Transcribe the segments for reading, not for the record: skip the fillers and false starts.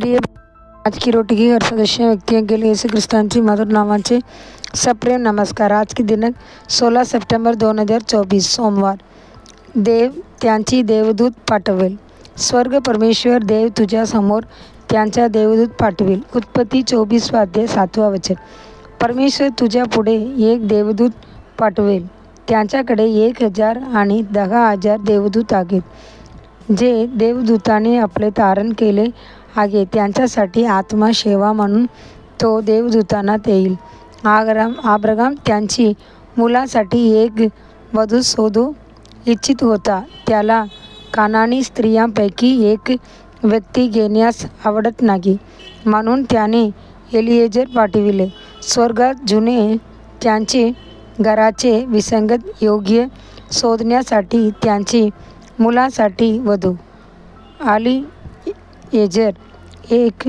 प्रिय आज की रोटी की हर सदस्य व्यक्तियों के लिए यीशु ख्रिस्तांची मधुर नामाचे सप्रेम नमस्कार। आज की दिनांक 16 सप्टेंबर 2024 सोमवार। देव त्यांची देवदूत पाठवेल। स्वर्ग परमेश्वर देव तुझ्या समोर त्यांचा देवदूत पाठवेल। उत्पत्ती 24 अध्याय 7 वचन। परमेश्वर तुझ्या पुढे एक देवदूत पाठवेल। त्यांच्याकडे 1000 आणि 10,000 देवदूत आहेत, जे देवदूताने आपले तारण केले आहे त्यांच्यासाठी आत्मा सेवा म्हणून तो देवदूतांना देईल। अब्राहम त्यांची मुलासाठी एक वधू शोधू इच्छित होता। त्याला कानानी स्त्रियांपैकी एक व्यक्ती घेण्यास आवडत नाही, म्हणून त्याने एलिएझर पाठविले। स्वर्गात जुने त्यांचे घराचे विसंगत योग्य शोधण्यासाठी त्यांची मुलासाठी वधू। एलिएझर एक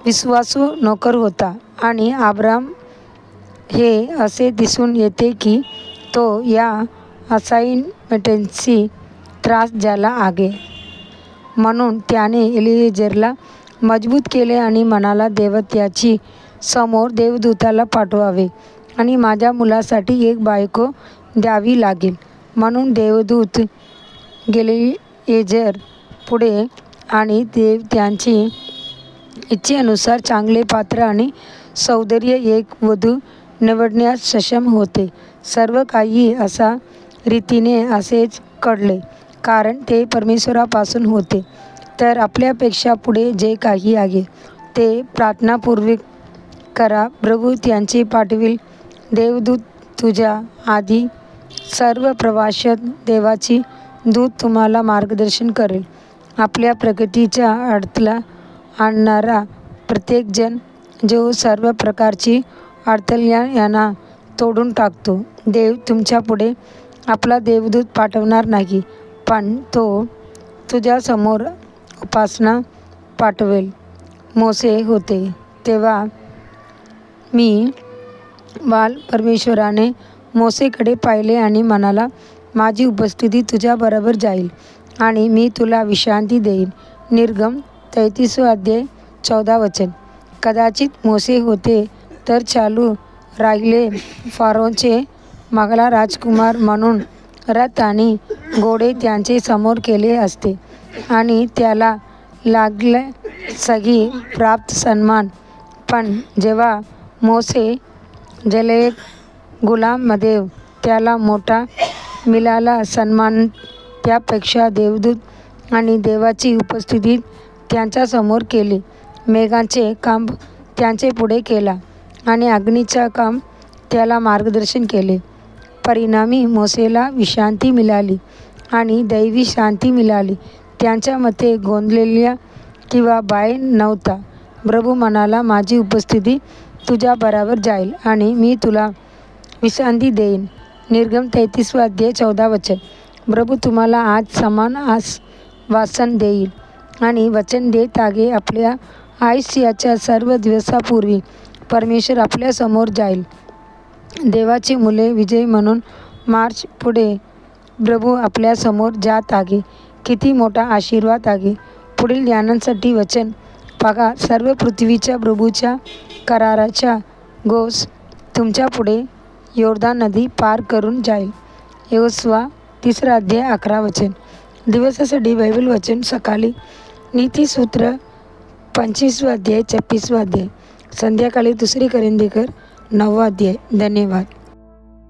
विश्वासू नोकर होता आणि अब्राहम हे असे दिसून येते की तो या असाइनमेंटशी त्रास झाला आहे, म्हणून त्याने एलिएझरला मजबूत केले आणि म्हणाला, देव त्याची समोर देवदूताला पाठवावे आणि माझ्या मुलासाठी एक बायको द्यावी लागेल। म्हणून देवदूत एलिएझर पुढे आणि देव त्यांची इच्छेनुसार चांगले पात्र आणि सौंदर्य एक वधू निवडण्यास सक्षम होते। सर्व काही अशा रीतीने असेच घडले, कारण ते परमेश्वरापासून होते। तर आपल्यापेक्षा पुढे जे काही आहे ते प्रार्थनापूर्वक करा। प्रभू त्यांचे पाठविल देवदूत तुझ्या आधी सर्व प्रवासात देवाची दूत तुम्हाला मार्गदर्शन करेल। आपल्या प्रगतीच्या अडथळा आणणारा प्रत्येकजण जो सर्व प्रकारची अडथळ्यांना तोडून टाकतो। देव तुमच्या पुढे आपला देवदूत पाठवणार नाही, पण तो तुझ्यासमोर उपासना पाठवेल। मोसे होते तेव्हा मी बाल परमेश्वराने मोसेकडे पाहिले आणि म्हणाला, माझी उपस्थिती तुझ्याबरोबर जाईल आणि मी तुला विश्रांती देईन। निर्गम 33 अध्याय 14 वचन। कदाचित मोसे होते तर चालू राहिले फारोचे मागला राजकुमार म्हणून रथ आणि घोडे त्यांचे समोर केले असते आणि त्याला लागले सगळी प्राप्त सन्मान। पण जेव्हा मोसे जलेक गुलाममध्ये त्याला मोठा मिळाला सन्मान, त्यापेक्षा देवदूत आणि देवाची उपस्थिती त्यांच्यासमोर केली। मेघाचे काम त्यांचे पुढे केला आणि अग्नीचा काम त्याला मार्गदर्शन केले। परिणामी मोसेला विश्रांती मिळाली आणि दैवी शांती मिळाली। त्यांच्यामध्ये गोंधलेल्या किंवा भय नव्हता। प्रभू म्हणाला, माझी उपस्थिती तुझ्याबरोबर जाईल आणि मी तुला विश्रांती देईन। निर्गम 33 अध्याय 14 वचन। प्रभू तुम्हाला आज समान आश्वासन देईल आणि वचन देत आहे, आपल्या आयुष्याच्या सर्व दिवसापूर्वी परमेश्वर आपल्यासमोर जाईल। देवाची मुले विजय म्हणून मार्च पुढे प्रभू आपल्यासमोर जात आहे। किती मोठा आशीर्वाद आहे। पुढील ध्यानासाठी वचन बघा। सर्व पृथ्वीच्या प्रभूच्या कराराचा घोष तुमच्या पुढे योर्दान नदी पार करून जाईल। योशुआ 3 अध्याय 11 वचन। दिवसासाठी बायबल वचन सकाळी नीतिसूत्र 25 अध्याय 26 अध्याय, संध्याकाळी 2 कोरिंथीकर 9 अध्याय। धन्यवाद।